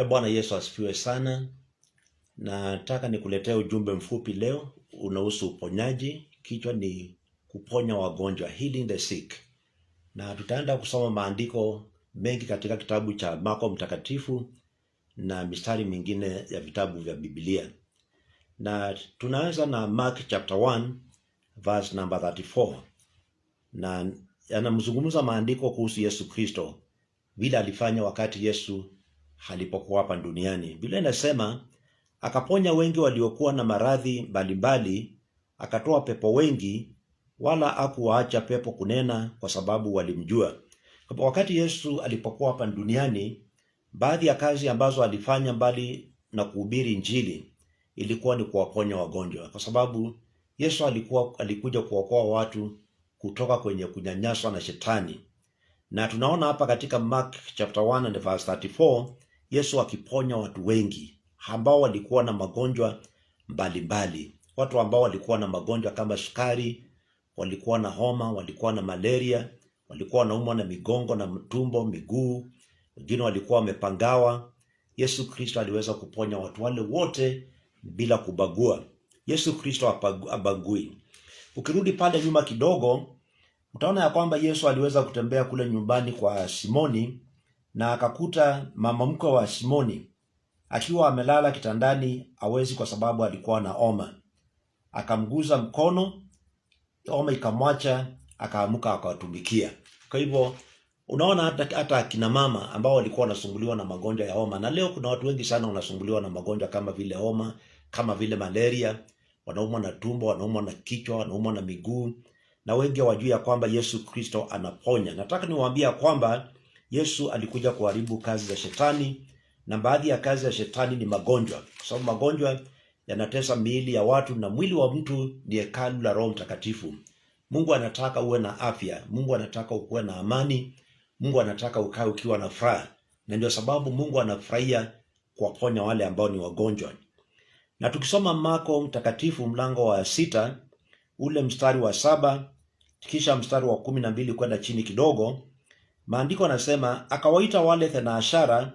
Bwana Yesu asifiwe sana. Nataka nikuletea ujumbe mfupi leo unahusu uponyaji. Kichwa ni kuponya wagonjwa, healing the sick. Na tutaenda kusoma maandiko mengi katika kitabu cha Marko mtakatifu na mistari mingine ya vitabu vya Biblia. Na tunaanza na Mark chapter 1 verse number 34. Na yanamzungumza maandiko kuhusu Yesu Kristo, vile alifanya wakati Yesu alipokuwa hapa duniani. Biblia inasema akaponya wengi waliokuwa na maradhi mbalimbali, akatoa pepo wengi, wala hakuwaacha pepo kunena, kwa sababu walimjua. Kwa wakati Yesu alipokuwa hapa duniani, baadhi ya kazi ambazo alifanya mbali na kuhubiri Injili ilikuwa ni kuwaponya wagonjwa, kwa sababu Yesu alikuja kuokoa watu kutoka kwenye kunyanyaswa na shetani. Na tunaona hapa katika Mark chapter 1 and verse 34, Yesu akiponya watu wengi ambao walikuwa na magonjwa mbalimbali. Watu ambao walikuwa na magonjwa kama sukari, walikuwa na homa, walikuwa na malaria, walikuwa wanaumwa na migongo na tumbo, miguu, wengine walikuwa wamepangawa. Yesu Kristo aliweza kuponya watu wale wote bila kubagua. Yesu Kristo habagui. Ukirudi pale nyuma kidogo, utaona ya kwamba Yesu aliweza kutembea kule nyumbani kwa Simoni, na akakuta mama mkwe wa Simoni akiwa amelala kitandani, hawezi kwa sababu alikuwa na homa. Akamguza mkono, homa ikamwacha, akaamuka akawatumikia. Kwa hivyo unaona hata akina mama ambao walikuwa wanasumbuliwa na magonjwa ya homa, na leo kuna watu wengi sana wanasumbuliwa na magonjwa kama vile homa, kama vile malaria, wanaumwa na tumbo, wanaumwa na kichwa, wanaumwa na miguu, na wengi hawajui ya kwamba Yesu Kristo anaponya. Nataka niwaambie kwamba Yesu alikuja kuharibu kazi za shetani, na baadhi ya kazi ya shetani ni magonjwa, kwa sababu magonjwa yanatesa miili ya watu, na mwili wa mtu ni hekalu la Roho Mtakatifu. Mungu anataka uwe na afya, Mungu anataka ukuwe na amani, Mungu anataka ukae ukiwa na furaha, na ndio sababu Mungu anafurahia kuwaponya wale ambao ni wagonjwa. Na tukisoma Marko mtakatifu mlango wa 6 ule mstari wa 7 kisha mstari wa 12 kwenda chini kidogo, maandiko yanasema akawaita wale thenashara,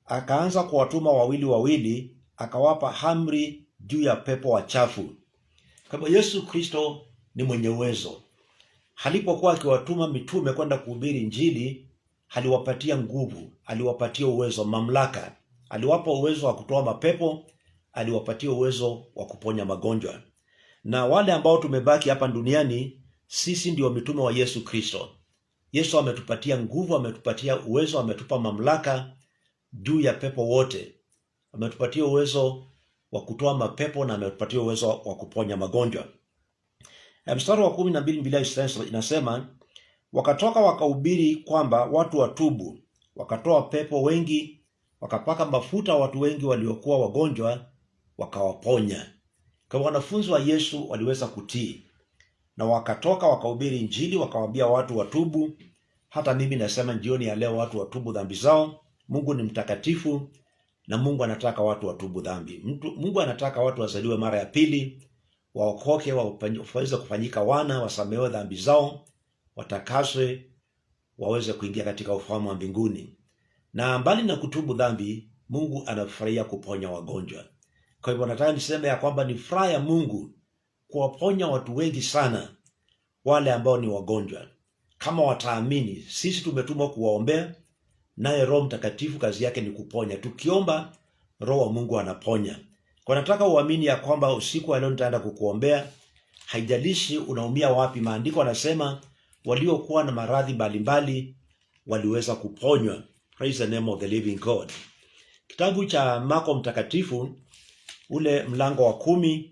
akaanza kuwatuma wawili wawili, akawapa amri juu ya pepo wachafu. Kwa hivyo Yesu Kristo ni mwenye uwezo. Alipokuwa akiwatuma mitume kwenda kuhubiri Injili, aliwapatia nguvu, aliwapatia uwezo, mamlaka. Aliwapa uwezo wa kutoa mapepo, aliwapatia uwezo wa kuponya magonjwa. Na wale ambao tumebaki hapa duniani, sisi ndio mitume wa Yesu Kristo. Yesu ametupatia nguvu, ametupatia uwezo, ametupa mamlaka juu ya pepo wote. Ametupatia uwezo wa kutoa mapepo na ametupatia uwezo wa kuponya magonjwa. Mstari wa 12 Biblia inasema wakatoka wakahubiri kwamba watu watubu, wakatoa pepo wengi, wakapaka mafuta watu wengi waliokuwa wagonjwa, wakawaponya. Kwa wanafunzi wa Yesu waliweza kutii, na wakatoka wakahubiri Injili, wakawaambia watu watubu. Hata mimi nasema jioni ya leo watu watubu dhambi zao. Mungu ni mtakatifu na Mungu anataka watu watubu dhambi. Mungu anataka watu wazaliwe mara ya pili, waokoke, waweze kufanyika wana, wasamehewe dhambi zao, watakaswe, waweze kuingia katika ufalme wa mbinguni. Na mbali na kutubu dhambi, Mungu anafurahia kuponya wagonjwa. Kwa hivyo nataka niseme ya kwamba ni furaha ya Mungu kuwaponya watu wengi sana wale ambao ni wagonjwa. Kama wataamini, sisi tumetumwa kuwaombea, naye Roho Mtakatifu kazi yake ni kuponya. Tukiomba, Roho wa Mungu anaponya. Kwa nataka uamini ya kwamba usiku wa leo nitaenda kukuombea. Haijalishi unaumia wapi, maandiko yanasema waliokuwa na maradhi mbalimbali waliweza kuponywa. Praise the name of the living God. Kitabu cha Marko mtakatifu ule mlango wa 10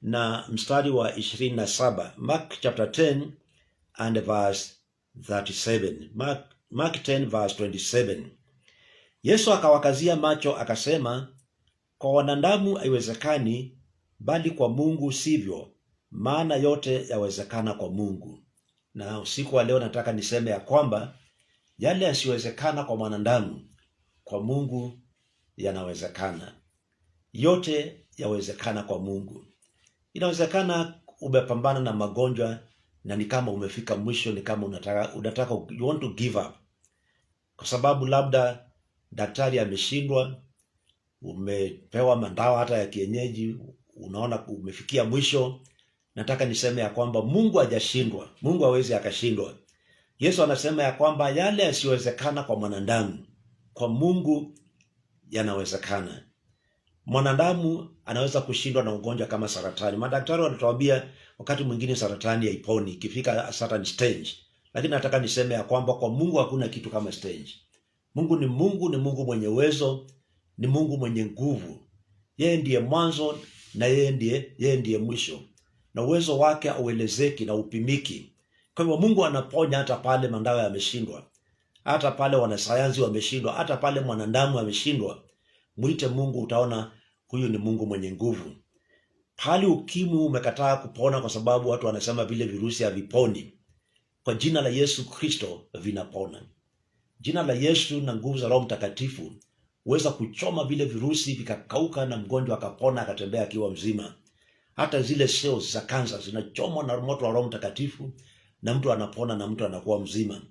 na mstari wa 27. Mark chapter 10 and verse 37. Mark 10 verse 27. Yesu akawakazia macho akasema, kwa wanadamu haiwezekani, bali kwa Mungu sivyo, maana yote yawezekana kwa Mungu. Na usiku wa leo nataka niseme ya kwamba yale yasiwezekana kwa mwanadamu, kwa Mungu yanawezekana. Yote yawezekana kwa Mungu. Inawezekana umepambana na magonjwa na ni kama umefika mwisho, ni kama unataka you want to give up, kwa sababu labda daktari ameshindwa, umepewa mandawa hata ya kienyeji, unaona umefikia mwisho. Nataka niseme ya kwamba Mungu hajashindwa. Mungu hawezi akashindwa. Yesu anasema ya kwamba yale yasiyowezekana kwa mwanadamu, kwa Mungu yanawezekana. Mwanadamu anaweza kushindwa na ugonjwa kama saratani. Madaktari wanatuambia wakati mwingine saratani haiponi ikifika certain stage. Lakini nataka niseme ya kwamba kwa Mungu hakuna kitu kama stage. Mungu ni Mungu mwenye uwezo, ni Mungu mwenye nguvu. Yeye ndiye mwanzo na yeye ndiye mwisho. Na uwezo wake hauelezeki na upimiki. Kwa hivyo Mungu anaponya hata pale mandawa yameshindwa. Hata pale wanasayansi wameshindwa, hata pale mwanadamu ameshindwa. Mwite Mungu, utaona huyu ni Mungu mwenye nguvu. Hali ukimwi umekataa kupona kwa sababu watu wanasema vile virusi haviponi. Kwa jina la Yesu Kristo vinapona. Jina la Yesu na nguvu za Roho Mtakatifu huweza kuchoma vile virusi vikakauka na mgonjwa akapona akatembea akiwa mzima. Hata zile cells za kansa zinachomwa na moto wa Roho Mtakatifu na mtu anapona na mtu anakuwa mzima.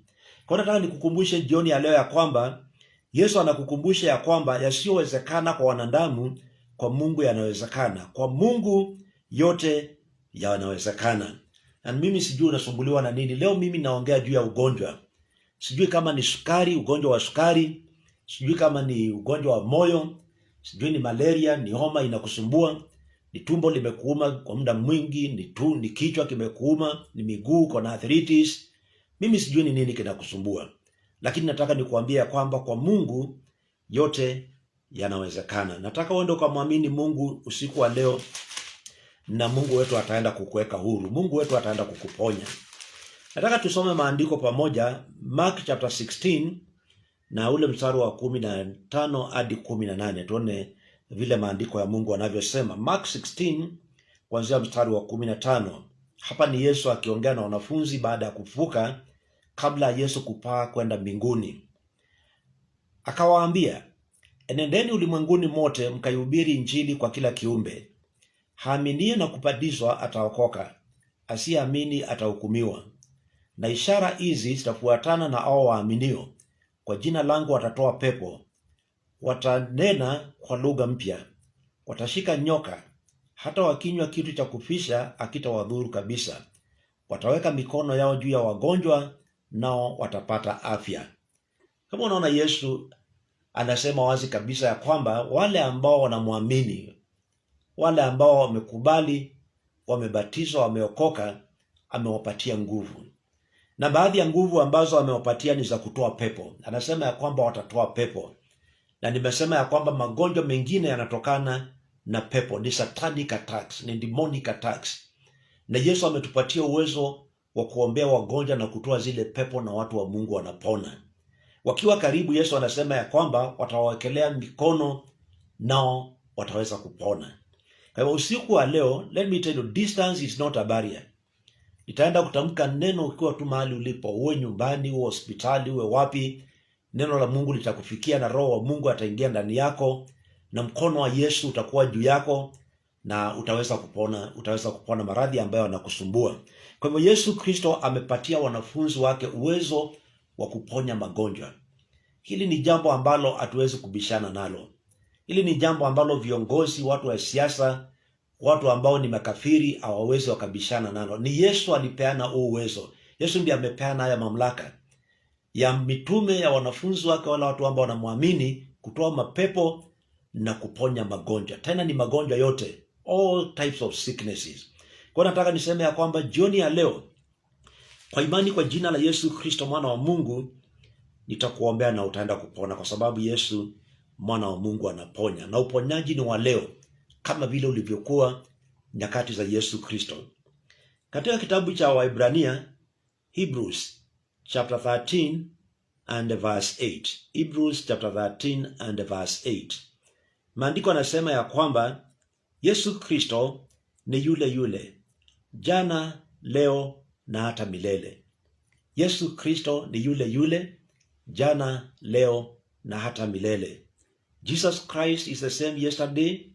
Kwa hiyo nataka nikukumbushe jioni ya leo ya kwamba Yesu anakukumbusha ya kwamba yasiyowezekana kwa wanadamu, kwa Mungu yanawezekana. Kwa Mungu yote yanawezekana. Na mimi sijui unasumbuliwa na nini. Leo mimi naongea juu ya ugonjwa. Sijui kama ni sukari, ugonjwa wa sukari. Sijui kama ni ugonjwa wa moyo. Sijui ni malaria, ni homa inakusumbua. Ni tumbo limekuuma kwa muda mwingi, ni kichwa kimekuuma, ni miguu kuna arthritis. Mimi sijui ni nini kinakusumbua. Lakini nataka nikuambia kwamba kwa Mungu yote yanawezekana. Nataka uende ukamwamini Mungu usiku wa leo na Mungu wetu ataenda kukuweka huru. Mungu wetu ataenda kukuponya. Nataka tusome maandiko pamoja, Mark chapter 16 na ule mstari wa 15 hadi 18. Tuone vile maandiko ya Mungu yanavyosema. Mark 16 kuanzia mstari wa 15. Hapa ni Yesu akiongea na wanafunzi baada ya kufufuka, kabla Yesu kupaa kwenda mbinguni. Akawaambia, enendeni ulimwenguni mote mkaihubiri Injili kwa kila kiumbe. Haaminie na kubatizwa ataokoka, asiyeamini atahukumiwa. Na ishara hizi zitafuatana na hao waaminio. Kwa jina langu watatoa pepo, watanena kwa lugha mpya, watashika nyoka, hata wakinywa kitu cha kufisha hakitawadhuru kabisa. Wataweka mikono yao juu ya wagonjwa, nao watapata afya. Kama unaona, Yesu anasema wazi kabisa ya kwamba wale ambao wanamwamini, wale ambao wamekubali, wamebatizwa, wameokoka, amewapatia nguvu. Na baadhi ya nguvu ambazo amewapatia ni za kutoa pepo. Anasema ya kwamba watatoa pepo. Na nimesema ya kwamba magonjwa mengine yanatokana na pepo, ni satanic attacks, ni demonic attacks. Na Yesu ametupatia uwezo wa kuombea wagonjwa na kutoa zile pepo, na watu wa Mungu wanapona. Wakiwa karibu, Yesu anasema ya kwamba watawawekelea mikono nao wataweza kupona. Kwa hivyo usiku wa leo, let me tell you, distance is not a barrier. Nitaenda kutamka neno ukiwa tu mahali ulipo, uwe nyumbani, uwe hospitali, uwe wapi. Neno la Mungu litakufikia na Roho wa Mungu ataingia ndani yako na mkono wa Yesu utakuwa juu yako na utaweza kupona maradhi ambayo yanakusumbua. Kwa hivyo Yesu Kristo amepatia wanafunzi wake uwezo wa kuponya magonjwa. Hili ni jambo ambalo hatuwezi kubishana nalo. Hili ni jambo ambalo viongozi, watu wa siasa, watu ambao ni makafiri hawawezi wakabishana nalo. Ni Yesu alipeana huo uwezo. Yesu ndiye amepeana haya mamlaka ya mitume, ya wanafunzi wake, wala watu ambao wanamwamini, kutoa mapepo na kuponya magonjwa. Tena ni magonjwa yote, all types of sicknesses. Kwa nataka niseme ya kwamba jioni ya leo, kwa imani kwa jina la Yesu Kristo mwana wa Mungu, nitakuombea na utaenda kupona, kwa sababu Yesu mwana wa Mungu anaponya, na uponyaji ni wa leo kama vile ulivyokuwa nyakati za Yesu Kristo. Katika kitabu cha Waebrania, Hebrews chapter 13 and verse 8. Hebrews chapter 13 and verse 8. Maandiko yanasema ya kwamba Yesu Kristo ni yule yule jana, leo na hata milele. Yesu Kristo ni yule yule jana, leo na hata milele. Jesus Christ is the same yesterday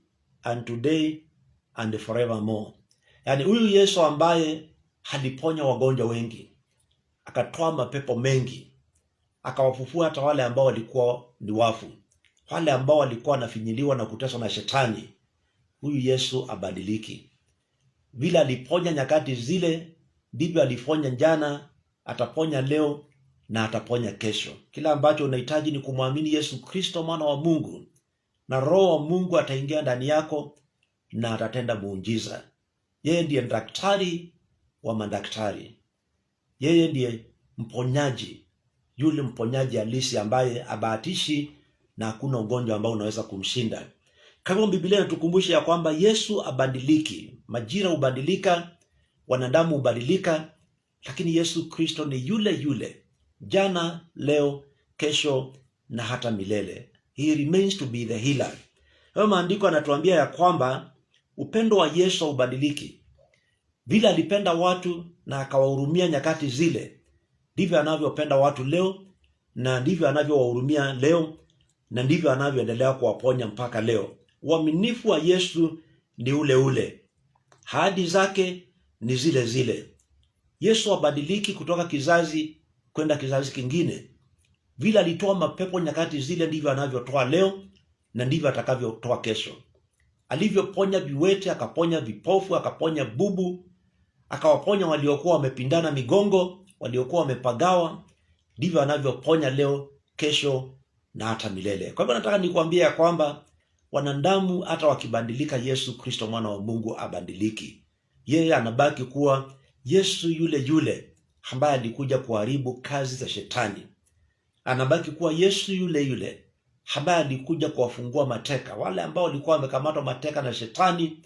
and today and forevermore. Yani huyu Yesu ambaye aliponya wagonjwa wengi, akatoa mapepo mengi, akawafufua hata wale ambao walikuwa ni wafu, wale ambao walikuwa wanafinyiliwa na kuteswa na shetani. Huyu Yesu abadiliki. Vile aliponya nyakati zile, ndivyo aliponya jana, ataponya leo na ataponya kesho. Kila ambacho unahitaji ni kumwamini Yesu Kristo mwana wa Mungu, na Roho wa Mungu ataingia ndani yako na atatenda muujiza. Yeye ndiye daktari wa madaktari. Yeye ndiye mponyaji, yule mponyaji halisi ambaye abahatishi na hakuna ugonjwa ambao unaweza kumshinda. Kama Biblia inatukumbusha ya kwamba Yesu abadiliki. Majira hubadilika, wanadamu hubadilika, lakini Yesu Kristo ni yule yule jana, leo, kesho na hata milele. He remains to be the healer. Hayo maandiko yanatuambia ya kwamba upendo wa Yesu haubadiliki. Vile alipenda watu na akawahurumia nyakati zile, ndivyo anavyopenda watu leo, na ndivyo anavyowahurumia leo, na ndivyo anavyoendelea kuwaponya mpaka leo. Uaminifu wa Yesu ni ule ule. Ahadi zake ni zile zile. Yesu habadiliki kutoka kizazi kwenda kizazi kingine. Vile alitoa mapepo nyakati zile, ndivyo anavyotoa leo na ndivyo atakavyotoa kesho. Alivyoponya viwete, akaponya vipofu, akaponya bubu, akawaponya waliokuwa wamepindana migongo, waliokuwa wamepagawa, ndivyo anavyoponya leo, kesho na hata milele. Kwa hivyo nataka nikwambie ya kwamba wanadamu hata wakibadilika, Yesu Kristo mwana wa Mungu abadiliki. Yeye anabaki kuwa Yesu yule yule ambaye alikuja kuharibu kazi za shetani. Anabaki kuwa Yesu yule yule ambaye alikuja kuwafungua mateka, wale ambao walikuwa wamekamatwa mateka na shetani,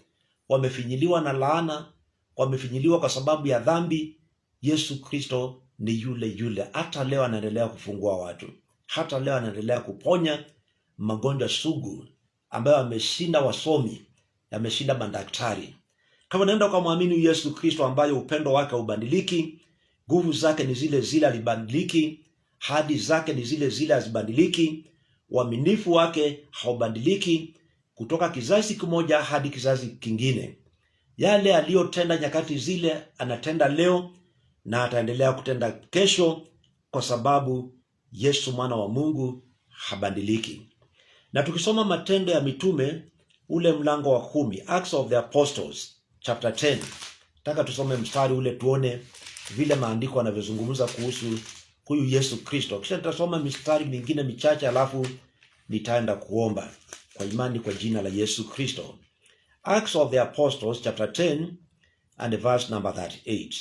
wamefinyiliwa na laana, wamefinyiliwa kwa sababu ya dhambi. Yesu Kristo ni yule yule. Hata leo anaendelea kufungua watu. Hata leo anaendelea kuponya magonjwa sugu ambayo ameshinda wasomi, ameshinda madaktari. Kama unaenda kwa muamini Yesu Kristo ambaye upendo wake haubadiliki, nguvu zake ni zile zile, alibadiliki, hadi zake ni zile zile, hazibadiliki, uaminifu wake haubadiliki kutoka kizazi kimoja hadi kizazi kingine. Yale aliyotenda nyakati zile anatenda leo na ataendelea kutenda kesho, kwa sababu Yesu mwana wa Mungu habadiliki. Na tukisoma Matendo ya Mitume ule mlango wa 10, Acts of the Apostles chapter 10, nataka tusome mstari ule tuone vile maandiko yanavyozungumza kuhusu huyu Yesu Kristo. Kisha tutasoma mistari mingine michache, alafu nitaenda kuomba kwa imani kwa jina la Yesu Kristo. Acts of the Apostles chapter 10 and verse number 38.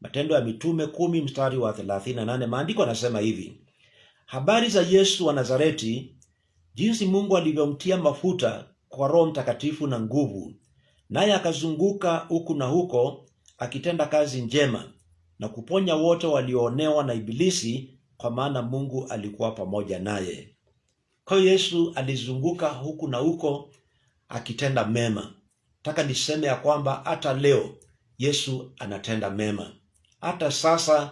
Matendo ya Mitume 10 mstari wa 38, maandiko yanasema hivi: habari za Yesu wa Nazareti, jinsi Mungu alivyomtia mafuta kwa Roho Mtakatifu na nguvu, naye akazunguka huku na huko akitenda kazi njema na kuponya wote walioonewa na Ibilisi, kwa maana Mungu alikuwa pamoja naye. Kwa Yesu alizunguka huku na huko akitenda mema. Nataka niseme ya kwamba hata leo Yesu anatenda mema. Hata sasa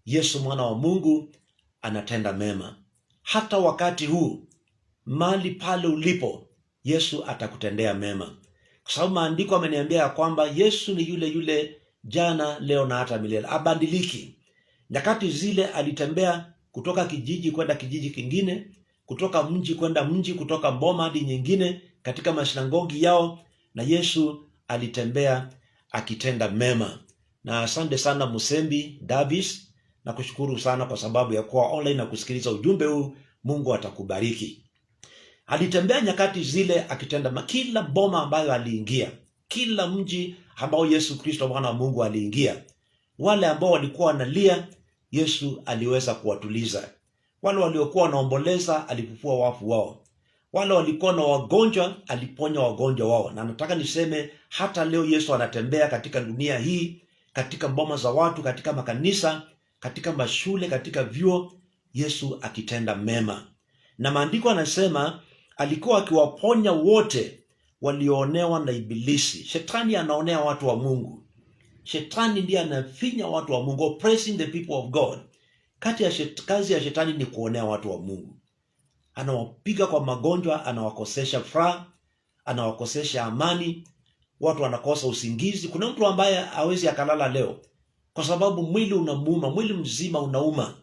Yesu mwana wa Mungu anatenda mema. Hata wakati huu, mahali pale ulipo, Yesu atakutendea mema. Kwa sababu maandiko ameniambia ya kwamba Yesu ni yule yule jana, leo na hata milele. Abadiliki. Nyakati zile alitembea kutoka kijiji kwenda kijiji kingine, kutoka mji kwenda mji, kutoka mboma hadi nyingine katika masinagogi yao, na Yesu alitembea akitenda mema. Na asante sana Musembi Davis, na kushukuru sana kwa sababu ya kuwa online na kusikiliza ujumbe huu. Mungu atakubariki. Alitembea nyakati zile akitenda kila boma ambayo aliingia, kila mji ambao Yesu Kristo mwana wa Mungu aliingia. Wale ambao walikuwa wanalia, Yesu aliweza kuwatuliza. Wale waliokuwa wanaomboleza, alifufua wafu wao. Wale walikuwa na wagonjwa, aliponya wagonjwa wao. Na nataka niseme hata leo Yesu anatembea katika dunia hii, katika boma za watu, katika makanisa, katika mashule, katika vyuo, Yesu akitenda mema. Na maandiko anasema alikuwa akiwaponya wote walioonewa na Ibilisi. Shetani anaonea watu wa Mungu. Shetani ndiye anafinya watu wa Mungu, oppressing the people of God. Kazi ya shetani ni kuonea watu wa Mungu. Anawapiga kwa magonjwa, anawakosesha furaha, anawakosesha amani, watu wanakosa usingizi. Kuna mtu ambaye hawezi akalala leo kwa sababu mwili unamuuma, mwili mzima unauma.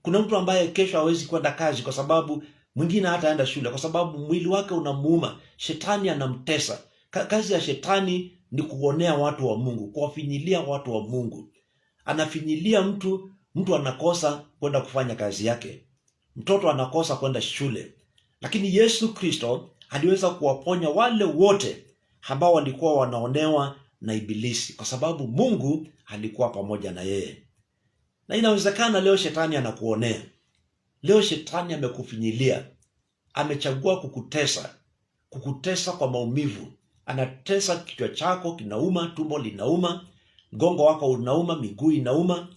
Kuna mtu ambaye kesho hawezi kwenda kazi kwa sababu mwingine hataenda shule kwa sababu mwili wake unamuuma, shetani anamtesa. Kazi ya shetani ni kuonea watu wa Mungu, kuwafinyilia watu wa Mungu. Anafinyilia mtu anakosa kwenda kufanya kazi yake, mtoto anakosa kwenda shule. Lakini Yesu Kristo aliweza kuwaponya wale wote ambao walikuwa wanaonewa na ibilisi, kwa sababu Mungu alikuwa pamoja na yeye. Na inawezekana leo shetani anakuonea, leo shetani amekufinyilia, amechagua kukutesa kwa maumivu. Anatesa kichwa chako kinauma, tumbo linauma, mgongo wako unauma, miguu inauma,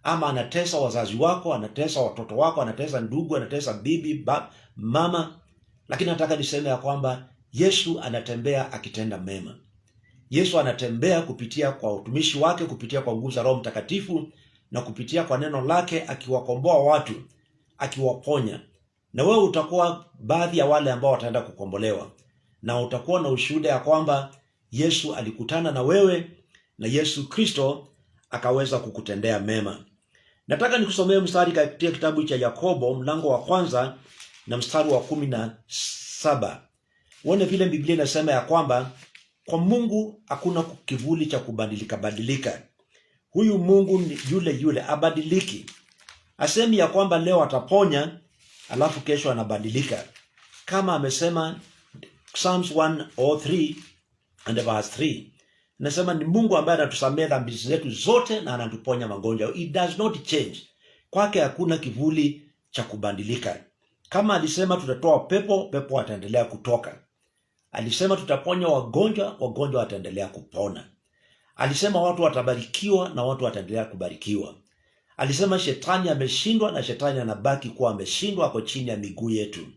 ama anatesa wazazi wako, anatesa watoto wako, anatesa ndugu, anatesa bibi, mama. Lakini nataka niseme ya kwamba Yesu anatembea akitenda mema. Yesu anatembea kupitia kwa utumishi wake, kupitia kwa nguvu za Roho Mtakatifu na kupitia kwa neno lake, akiwakomboa watu, akiwaponya. Na wewe utakuwa baadhi ya wale ambao wataenda kukombolewa, na utakuwa na ushuhuda ya kwamba Yesu alikutana na wewe na Yesu Kristo akaweza kukutendea mema. Nataka nikusomee mstari katika kitabu cha Yakobo mlango wa 1 na mstari wa 17. Uone vile Biblia inasema ya kwamba kwa Mungu hakuna kivuli cha kubadilika. Huyu Mungu ni yule abadiliki. Asemi ya kwamba leo ataponya alafu kesho anabadilika. Kama amesema Psalms 103 and verse 3. Nasema ni Mungu ambaye anatusamehe dhambi zetu zote na anatuponya magonjwa. It does not change. Kwake hakuna kivuli cha kubadilika. Kama alisema tutatoa pepo ataendelea kutoka. Alisema tutaponya wagonjwa wataendelea kupona. Alisema watu watabarikiwa na watu wataendelea kubarikiwa. Alisema shetani ameshindwa na shetani anabaki kuwa ameshindwa, ako chini ya miguu yetu.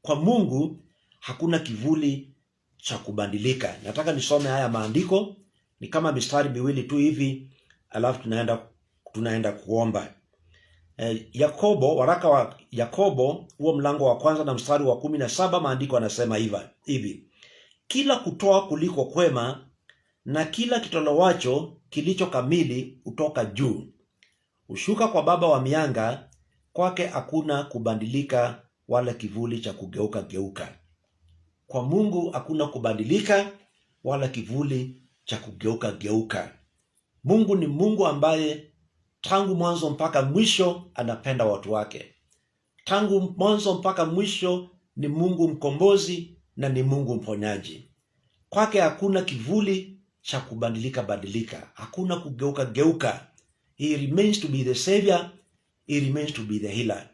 Kwa Mungu hakuna kivuli cha kubadilika. Nataka nisome haya maandiko, ni kama mistari miwili tu hivi, alafu tunaenda kuomba. Yakobo, waraka wa Yakobo huo mlango wa 1 na mstari wa 17, maandiko yanasema hivi: kila kutoa kuliko kwema na kila kitolewacho kilicho kamili utoka juu, ushuka kwa Baba wa mianga, kwake hakuna kubadilika wala kivuli cha kugeuka. Kwa Mungu hakuna kubadilika wala kivuli cha kugeuka. Mungu ni Mungu ambaye tangu mwanzo mpaka mwisho anapenda watu wake. Tangu mwanzo mpaka mwisho ni Mungu mkombozi na ni Mungu mponyaji. Kwake hakuna kivuli cha kubadilika, hakuna kugeuka. He remains to be the savior, he remains to be the healer,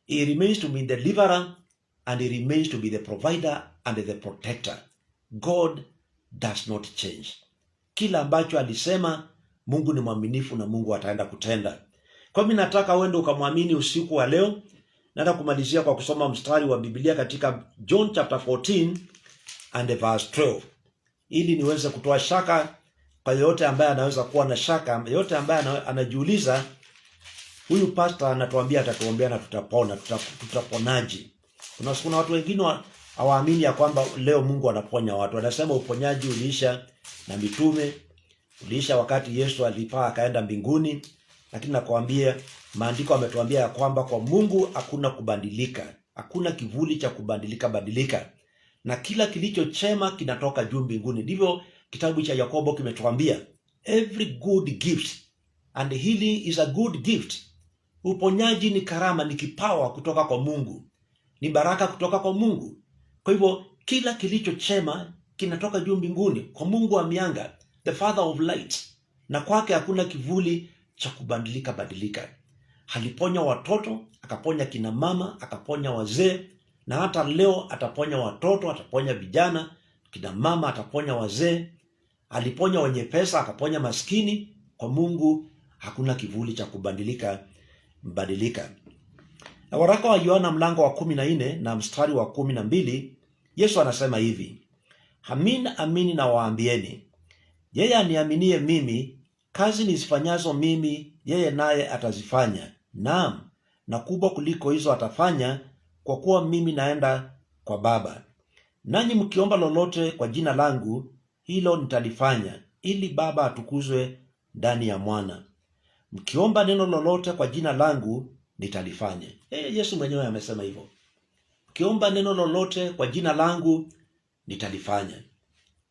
he remains to be the deliverer, and he remains to be the provider and the protector. God does not change. Kila ambacho alisema, Mungu ni mwaminifu na Mungu ataenda kutenda. Kwa mimi nataka uende ukamwamini usiku wa leo. Nataka kumalizia kwa kusoma mstari wa Biblia katika John chapter 14 and verse 12. Ili niweze kutoa shaka kwa yote ambaye anaweza kuwa na shaka, yote ambaye anajiuliza, huyu pastor anatuambia atatuombea na tutapona, tutaponaji. Kuna watu wengine hawaamini ya kwamba leo Mungu anaponya watu. Anasema uponyaji uliisha na mitume, uliisha wakati Yesu alipaa akaenda mbinguni. Lakini nakwambia maandiko ametuambia ya kwamba kwa Mungu hakuna kubadilika, hakuna kivuli cha kubadilika, na kila kilicho chema kinatoka juu mbinguni. Ndivyo kitabu cha Yakobo kimetuambia. Every good gift, and healing is a good gift. Uponyaji ni karama, ni kipawa kutoka kwa Mungu, ni baraka kutoka kwa Mungu. Kwa hivyo kila kilicho chema kinatoka juu mbinguni kwa Mungu wa mianga, the Father of light, na kwake hakuna kivuli cha kubadilika. Aliponya watoto, akaponya kina mama, akaponya wazee, na hata leo ataponya watoto, ataponya vijana, kina mama, ataponya wazee. Aliponya wenye pesa, akaponya maskini. Kwa Mungu hakuna kivuli cha kubadilika. Na waraka wa Yohana mlango wa 14 na mstari wa 12, Yesu anasema hivi: amini nawaambieni, yeye aniaminie mimi, kazi nizifanyazo mimi yeye naye atazifanya, naam, na kubwa kuliko hizo atafanya, kwa kuwa mimi naenda kwa Baba. Nanyi mkiomba lolote kwa jina langu, hilo nitalifanya, ili Baba atukuzwe ndani ya Mwana. Mkiomba neno lolote kwa jina langu, nitalifanya. Yesu mwenyewe amesema hivyo. Ukiomba neno lolote kwa jina langu nitalifanya.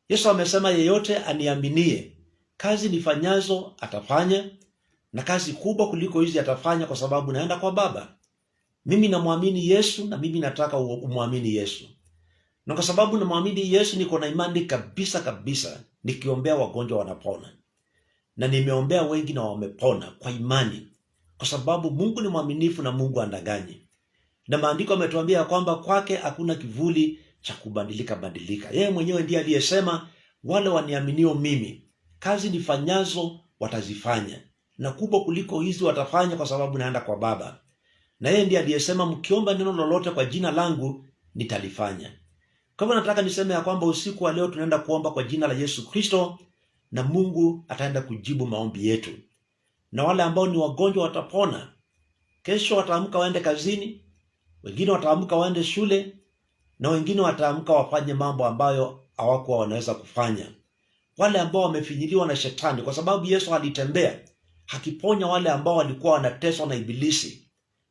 Yesu amesema yeyote aniaminie, kazi nifanyazo atafanya, na kazi kubwa kuliko hizi atafanya, kwa sababu naenda kwa Baba. Mimi namwamini Yesu, na mimi nataka umwamini Yesu. Na kwa sababu namwamini Yesu, niko na imani kabisa nikiombea wagonjwa wanapona. Na nimeombea wengi na wamepona kwa imani, kwa sababu Mungu ni mwaminifu na Mungu andaganyi. Na maandiko ametuambia kwamba kwake hakuna kivuli cha kubadilika. Yeye mwenyewe ndiye aliyesema, wale waniaminio mimi, kazi nifanyazo watazifanya, na kubwa kuliko hizi watafanya, kwa sababu naenda kwa Baba. Na yeye ndiye aliyesema, mkiomba neno lolote kwa jina langu nitalifanya. Kwa hivyo nataka niseme ya kwamba usiku wa leo tunaenda kuomba kwa jina la Yesu Kristo, na Mungu ataenda kujibu maombi yetu. Na wale ambao ni wagonjwa watapona. Kesho wataamka waende kazini, wengine wataamka waende shule, na wengine wataamka wafanye mambo ambayo hawakuwa wanaweza kufanya. Wale ambao wamefinyiliwa na shetani, kwa sababu Yesu alitembea hakiponya wale ambao walikuwa wanateswa na ibilisi,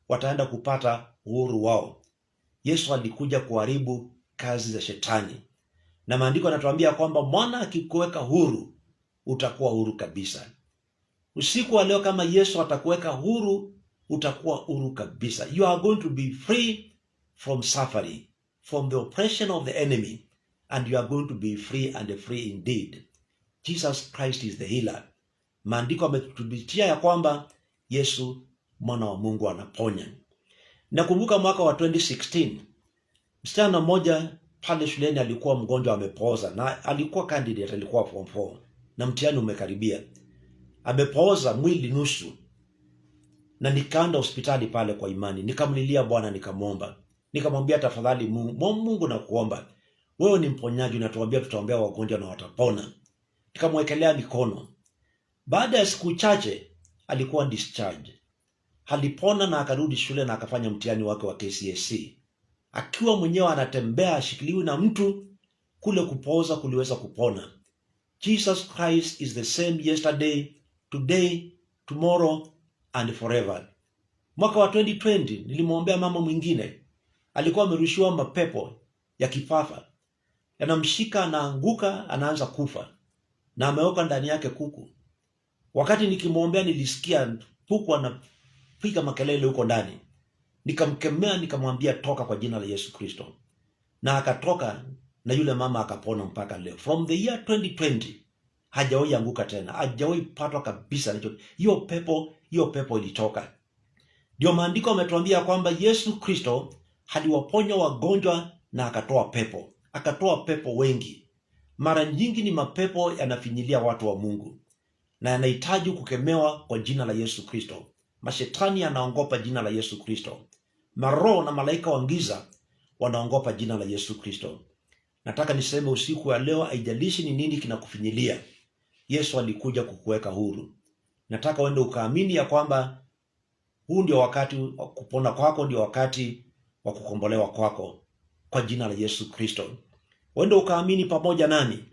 wataenda kupata uhuru wao. Yesu alikuja kuharibu kazi za shetani. Na maandiko yanatuambia kwamba mwana akikuweka huru, utakuwa huru kabisa. Usiku wa leo kama Yesu atakuweka huru, utakuwa huru kabisa. You are going to be free from suffering, from the oppression of the enemy, and you are going to be free, and free indeed. Jesus Christ is the healer. Maandiko ametuthibitia ya kwamba Yesu mwana wa Mungu anaponya. Nakumbuka mwaka wa 2016, msichana mmoja pale shuleni alikuwa mgonjwa, amepooza, na alikuwa candidate, alikuwa form 4 na mtihani umekaribia. Amepooza mwili nusu, na nikaenda hospitali pale kwa imani, nikamlilia Bwana, nikamwomba, nikamwambia, tafadhali Mungu na kuomba, wewe ni mponyaji, unatuambia tutaombea wagonjwa na watapona. Nikamwekelea mikono. Baada ya siku chache alikuwa discharge. Alipona na akarudi shule na akafanya mtihani wake wa KCSE. Akiwa mwenyewe anatembea, ashikiliwi na mtu, kule kupooza kuliweza kupona. Jesus Christ is the same yesterday, today, tomorrow and forever. Mwaka wa 2020 nilimwombea mama mwingine, alikuwa amerushiwa mapepo ya kifafa, yanamshika, anaanguka, anaanza kufa, na ameoka ndani yake kuku. Wakati nikimwombea nilisikia kuku anapiga makelele huko ndani. Nikamkemea, nikamwambia toka kwa jina la Yesu Kristo, na akatoka, na yule mama akapona mpaka leo. From the year 2020 hajawahi anguka tena, hajawahi patwa kabisa. Hiyo pepo ilitoka. Ndio maandiko ametuambia kwamba Yesu Kristo aliwaponya wagonjwa na akatoa pepo wengi. Mara nyingi ni mapepo yanafinyilia watu wa Mungu, na yanahitaji kukemewa kwa jina la Yesu Kristo. Mashetani yanaogopa jina la Yesu Kristo. Maroho na malaika wa giza wanaogopa jina la Yesu Kristo. Nataka niseme usiku wa leo, haijalishi ni nini kinakufinyilia, Yesu alikuja kukuweka huru. Nataka uende ukaamini ya kwamba huu ndio wakati wa kupona kwako, ndio wakati wa kukombolewa kwako kwa jina la Yesu Kristo. Uende ukaamini pamoja nami,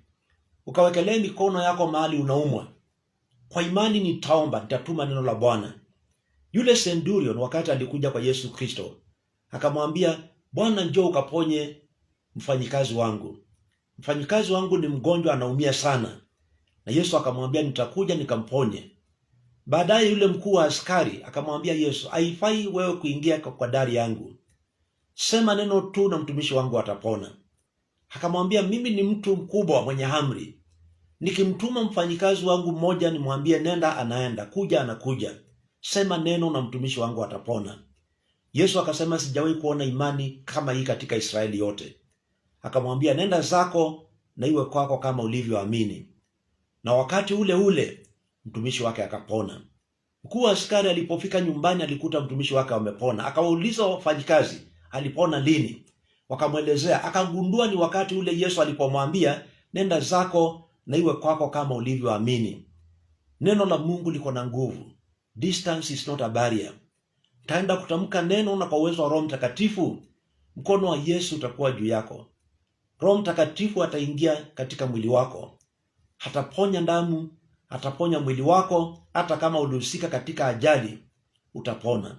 ukawekelee mikono yako mahali unaumwa. Kwa imani nitaomba, nitatuma neno la Bwana. Yule centurion wakati alikuja kwa Yesu Kristo, akamwambia, Bwana, njoo ukaponye mfanyikazi wangu. Mfanyikazi wangu ni mgonjwa, anaumia sana. Na Yesu akamwambia, nitakuja nikamponye. Baadaye yule mkuu wa askari akamwambia Yesu, haifai wewe kuingia kwa dari yangu. Sema neno tu na mtumishi wangu atapona. Akamwambia, mimi ni mtu mkubwa mwenye amri. Nikimtuma mfanyikazi wangu mmoja nimwambie nenda, anaenda, kuja, anakuja. Sema neno na mtumishi wangu atapona. Yesu akasema, sijawahi kuona imani kama hii katika Israeli yote. Akamwambia, nenda zako na iwe kwako kama ulivyoamini. Na wakati ule ule mtumishi wake akapona. Mkuu wa askari alipofika nyumbani alikuta mtumishi wake amepona. Akawauliza wafanyikazi, alipona lini? Wakamwelezea. Akagundua ni wakati ule Yesu alipomwambia, nenda zako na iwe kwako kama ulivyoamini. Neno la Mungu liko na nguvu. Distance is not a barrier. Taenda kutamka neno, na kwa uwezo wa Roho Mtakatifu mkono wa Yesu utakuwa juu yako. Roho Mtakatifu ataingia katika mwili wako, ataponya damu, ataponya mwili wako. Hata kama ulihusika katika ajali, utapona.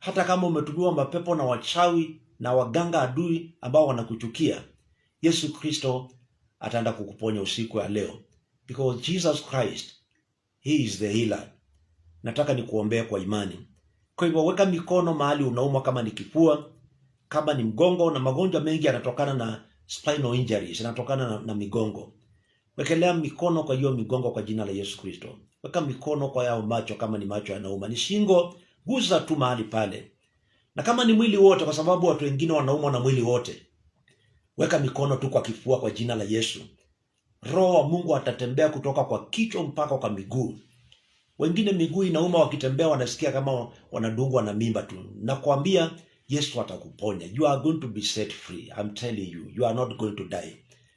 hata kama umetumiwa mapepo na wachawi na waganga adui ambao wanakuchukia, Yesu Kristo ataenda kukuponya usiku ya leo, because Jesus Christ, he is the healer. Nataka nikuombea kwa imani. Kwa hivyo weka mikono mahali unaumwa, kama ni kifua, kama ni mgongo, na magonjwa mengi yanatokana na spinal injuries, yanatokana na migongo. Wekelea mikono kwa hiyo migongo kwa jina la Yesu Kristo. Weka mikono kwa yao macho, kama ni macho yanauma, ni shingo, guza tu mahali pale. Na kama ni mwili wote, kwa sababu watu wengine wanaumwa na mwili wote, weka mikono tu kwa kifua kwa jina la Yesu. Roho wa Mungu atatembea kutoka kwa kichwa mpaka kwa miguu. Wengine miguu inauma, wakitembea wanasikia kama wanadungwa na mimba tu. Nakwambia Yesu atakuponya. You are going to be set free. I'm telling you, you are not going to die.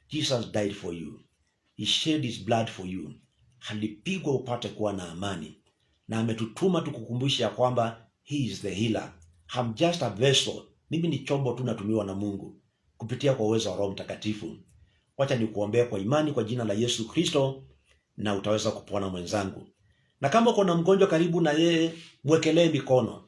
Jesus died for you. He shed his blood for you. Alipigwa upate kuwa na amani. Na ametutuma tukukumbusha ya kwamba he is the healer. I'm just a vessel. Mimi ni chombo tu natumiwa na Mungu kupitia kwa uwezo wa Roho Mtakatifu. Wacha nikuombea kwa imani kwa jina la Yesu Kristo, na utaweza kupona mwenzangu. Na kama uko na mgonjwa karibu na yeye, mwekelee mikono.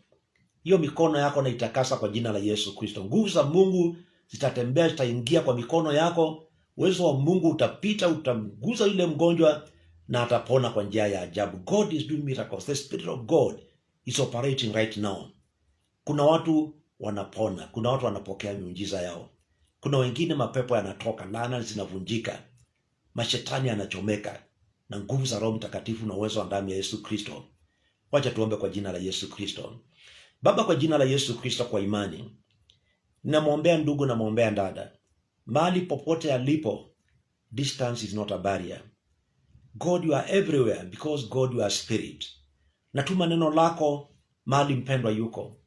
Hiyo mikono yako na itakasa kwa jina la Yesu Kristo. Nguvu za Mungu zitatembea, zitaingia kwa mikono yako. Uwezo wa Mungu utapita, utamguza yule mgonjwa na atapona kwa njia ya ajabu. God is doing miracles. The Spirit of God is operating right now. Kuna watu wanapona, kuna watu wanapokea miujiza yao. Kuna wengine mapepo yanatoka, laana zinavunjika, mashetani yanachomeka na nguvu za Roho Mtakatifu na uwezo wa damu ya Yesu Kristo. Wacha tuombe kwa jina la Yesu Kristo. Baba, kwa jina la Yesu Kristo, kwa imani ninamwombea ndugu na mwombea dada, mahali popote alipo. Distance is not a barrier. God, you are everywhere, because God, you are spirit. Natuma neno lako mahali mpendwa yuko,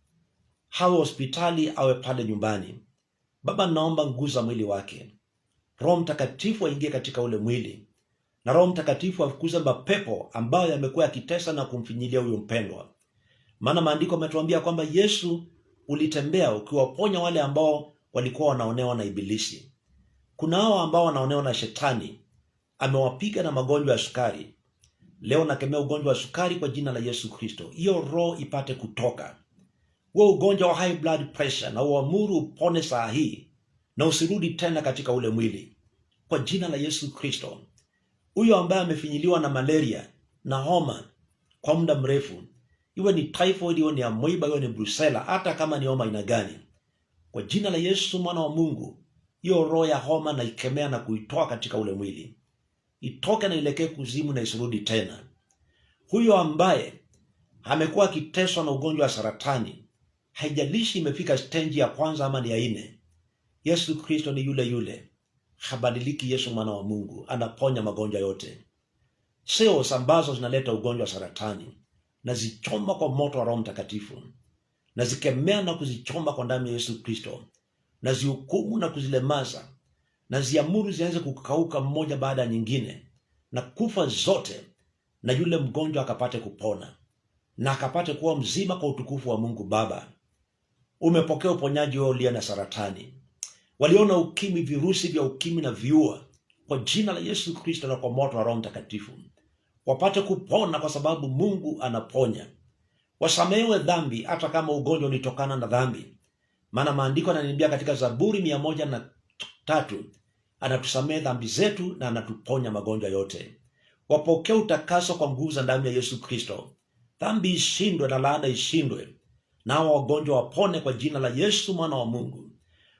hawe hospitali, awe pale nyumbani. Baba, naomba nguza mwili wake. Roho Mtakatifu aingie katika ule mwili, na Roho Mtakatifu afukuze mapepo ambayo yamekuwa yakitesa na kumfinyilia huyo mpendwa. Maana maandiko yametuambia kwamba Yesu ulitembea ukiwaponya wale ambao walikuwa wanaonewa na ibilisi. Kuna hao ambao wanaonewa na shetani, amewapiga na magonjwa ya sukari. Leo nakemea ugonjwa wa sukari kwa jina la Yesu Kristo. Hiyo roho ipate kutoka. Wewe ugonjwa wa high blood pressure, na uamuru upone saa hii na usirudi tena katika ule mwili kwa jina la Yesu Kristo. Huyo ambaye amefinyiliwa na malaria na homa kwa muda mrefu, iwe ni typhoid, iwe ni amoeba, iwe ni brucella, hata kama ni homa ina gani, kwa jina la Yesu mwana wa Mungu, hiyo roho ya homa na ikemea na kuitoa katika ule mwili. Itoke na ilekee kuzimu na isirudi tena. Huyo ambaye amekuwa akiteswa na ugonjwa wa saratani, haijalishi imefika stage ya kwanza ama ni ya 4, Yesu Kristo ni yule yule. Habadiliki. Yesu mwana wa Mungu anaponya magonjwa yote. Cells ambazo zinaleta ugonjwa wa saratani, na zichoma kwa moto wa Roho Mtakatifu, na zikemea na kuzichoma kwa damu ya Yesu Kristo, na zihukumu na kuzilemaza, na ziamuru zianze kukauka mmoja baada ya nyingine na kufa zote, na yule mgonjwa akapate kupona na akapate kuwa mzima kwa utukufu wa Mungu Baba. Umepokea uponyaji wewe uliye na saratani, waliona ukimwi, virusi vya ukimwi na viua, kwa jina la Yesu Kristo na kwa moto wa Roho Mtakatifu wapate kupona, kwa sababu Mungu anaponya. Wasamehewe dhambi, hata kama ugonjwa ulitokana na dhambi, maana maandiko yananiambia katika Zaburi 103 anatusamehe dhambi zetu na anatuponya magonjwa yote. Wapokee utakaso kwa nguvu za damu ya Yesu Kristo. Dhambi ishindwe na laana ishindwe, na hao wagonjwa wapone kwa jina la Yesu mwana wa Mungu.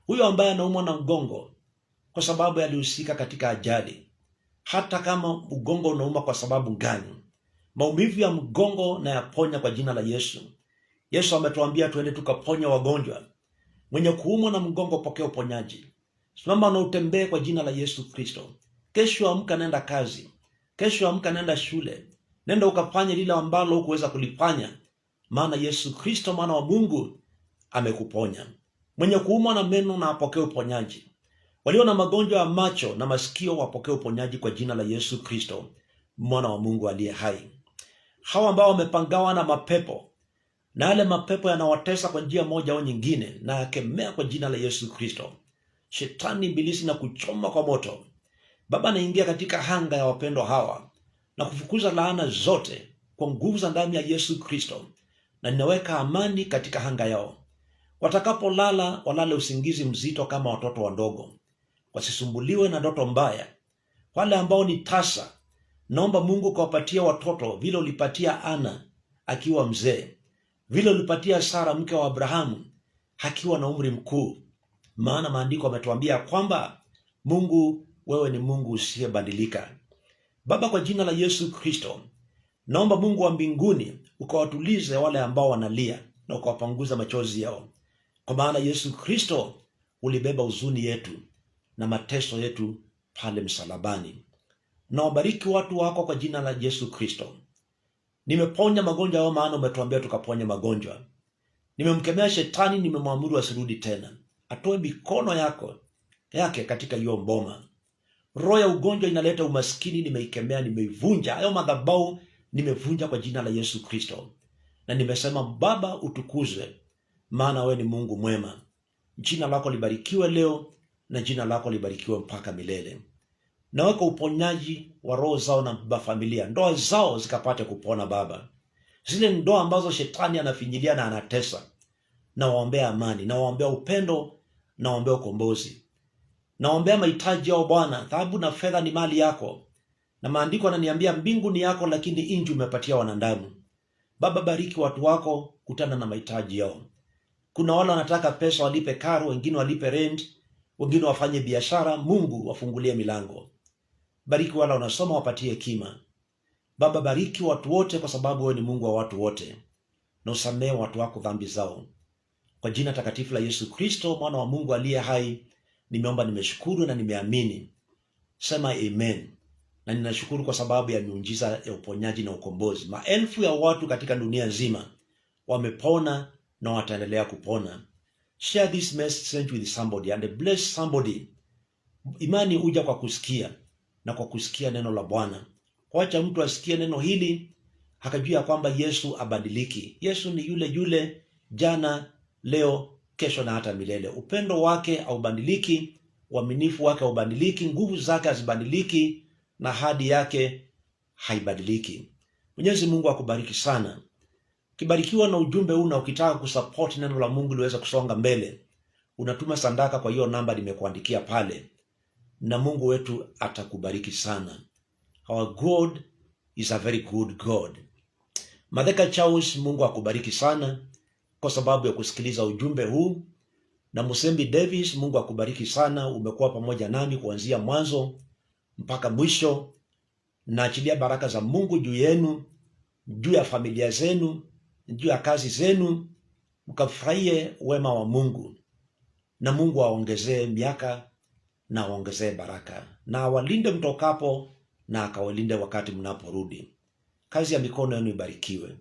Huyo ambaye anaumwa na mgongo kwa sababu alihusika katika ajali, hata kama mgongo unauma kwa sababu gani, maumivu ya mgongo na yaponya kwa jina la Yesu. Yesu ametuambia tuende tukaponya wagonjwa. Mwenye kuumwa na mgongo, pokea uponyaji. Simama na utembee kwa jina la Yesu Kristo. Kesho amka, nenda kazi. Kesho amka, nenda shule. Nenda ukafanye lile ambalo hukuweza kulifanya, maana Yesu Kristo mwana wa Mungu amekuponya. Mwenye kuumwa na meno na apokee uponyaji. Walio na magonjwa ya macho na masikio wapokee uponyaji kwa jina la Yesu Kristo mwana wa Mungu aliye hai. Hawa ambao wamepangawa na mapepo, na yale mapepo yanawatesa kwa njia moja au nyingine, na yakemea kwa jina la Yesu Kristo. Shetani ibilisi na kuchoma kwa moto. Baba, naingia katika hanga ya wapendwa hawa na kufukuza laana zote kwa nguvu za damu ya Yesu Kristo. na ninaweka amani katika anga yao. Watakapolala, walale usingizi mzito kama watoto wadogo, wasisumbuliwe na ndoto mbaya. Wale ambao ni tasa, naomba Mungu kawapatia watoto vile ulipatia Ana akiwa mzee, vile ulipatia Sara mke wa Abrahamu akiwa na umri mkuu. Maana maandiko yametuambia kwamba Mungu, wewe ni Mungu usiyebadilika. Baba, kwa jina la Yesu Kristo, naomba Mungu wa mbinguni ukawatulize wale ambao wanalia na ukawapanguza machozi yao. Kwa maana Yesu Kristo ulibeba huzuni yetu na mateso yetu pale msalabani. Na wabariki watu wako kwa jina la Yesu Kristo. Nimeponya magonjwa yao, maana umetuambia tukaponya magonjwa. Nimemkemea shetani, nimemwamuru asirudi tena. Atoe mikono yake katika hiyo mboma. Roho ya ugonjwa inaleta umaskini, nimeikemea, nimeivunja. Hayo madhabahu nimevunja kwa jina la Yesu Kristo. Na nimesema Baba utukuzwe, maana wewe ni Mungu mwema. Jina lako libarikiwe leo na jina lako libarikiwe mpaka milele. Naweka uponyaji wa roho zao na familia, ndoa zao zikapate kupona Baba. Zile ndoa ambazo shetani anafinyilia na anatesa, na waombea amani, na waombea upendo, na waombea ukombozi. Na waombea mahitaji yao Bwana. Dhahabu na fedha ni mali yako, na maandiko yananiambia mbingu ni yako, lakini inji umepatia wanadamu. Baba, bariki watu wako, kutana na mahitaji yao. Kuna wale wanataka pesa walipe karo, wengine walipe rent, wengine wafanye biashara. Mungu wafungulie milango. Bariki wale wanasoma, wapatie hekima. Baba, bariki watu wote, kwa sababu wewe ni Mungu wa watu wote, na usamehe watu wako dhambi zao. Kwa jina takatifu la Yesu Kristo, mwana wa Mungu aliye hai, nimeomba, nimeshukuru na nimeamini. Sema amen. Na ninashukuru kwa sababu ya miujiza ya uponyaji na ukombozi. Maelfu ya watu katika dunia nzima wamepona na wataendelea kupona. Share this message with somebody and bless somebody. Imani huja kwa kusikia, na kwa kusikia neno la Bwana. Wacha mtu asikie neno hili akajua kwamba Yesu abadiliki. Yesu ni yule yule jana, leo, kesho na hata milele. Upendo wake haubadiliki, uaminifu wake haubadiliki, nguvu zake hazibadiliki, na ahadi yake haibadiliki. Mwenyezi Mungu akubariki sana. Ukibarikiwa na ujumbe huu na ukitaka kusupport neno la Mungu liweze kusonga mbele, unatuma sadaka kwa hiyo namba nimekuandikia pale, na Mungu wetu atakubariki sana. Our God is a very good God. Madheka Charles, Mungu akubariki sana kwa sababu ya kusikiliza ujumbe huu. Na Musembi Davis, Mungu akubariki sana, umekuwa pamoja nami kuanzia mwanzo mpaka mwisho. Naachilia baraka za Mungu juu yenu, juu ya familia zenu, juu ya kazi zenu, mkafurahie wema wa Mungu. Na Mungu aongezee miaka na aongezee baraka, na awalinde mtokapo, na akawalinde wakati mnaporudi. Kazi ya mikono yenu ibarikiwe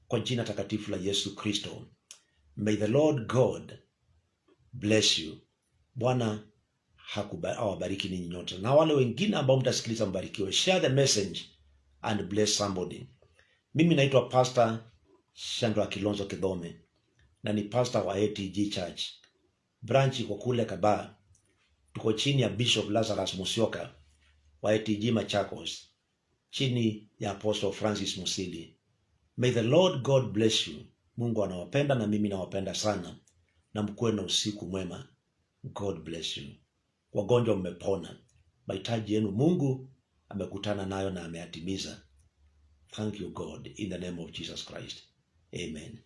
kwa jina takatifu la Yesu Kristo. May the Lord God bless you. Bwana awabariki ninyi nyote, na wale wengine ambao mtasikiliza mbarikiwe. Share the message and bless somebody. Mimi naitwa Pastor Shandra Kilonzo Kidhome, na ni pastor wa ATG Church branch kwa kule Kabaa. Tuko chini ya Bishop Lazarus Musyoka wa ATG Machakos, chini ya Apostle Francis Musili. May the Lord God bless you. Mungu anawapenda na mimi nawapenda sana, na mkuwe na usiku mwema. God bless you. Wagonjwa mmepona, mahitaji yenu Mungu amekutana nayo na ameyatimiza. Thank you God, in the name of Jesus Christ. Amen.